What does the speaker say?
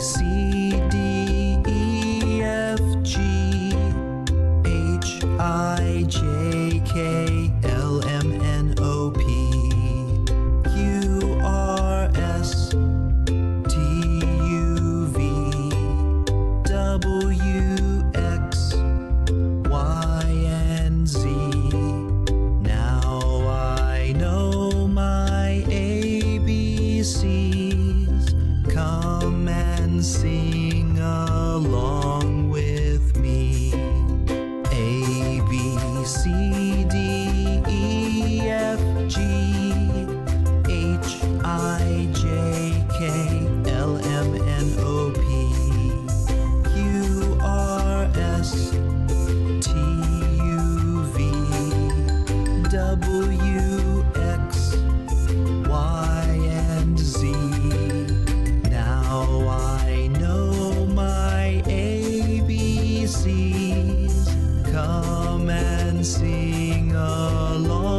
C, D, E, F, G, H, I, J, K, L, M, N, O, P, Q, R, S, T, U, V, W, X, Y, and Z. Now I know my ABCs. Come and sing along with me. A, B, C, D, E, F, G, H, I, J, K, L, M, N, O, P, Q, R, S, T, U, V, W, X, Y, and Z. Now I know my ABCs. Come and sing along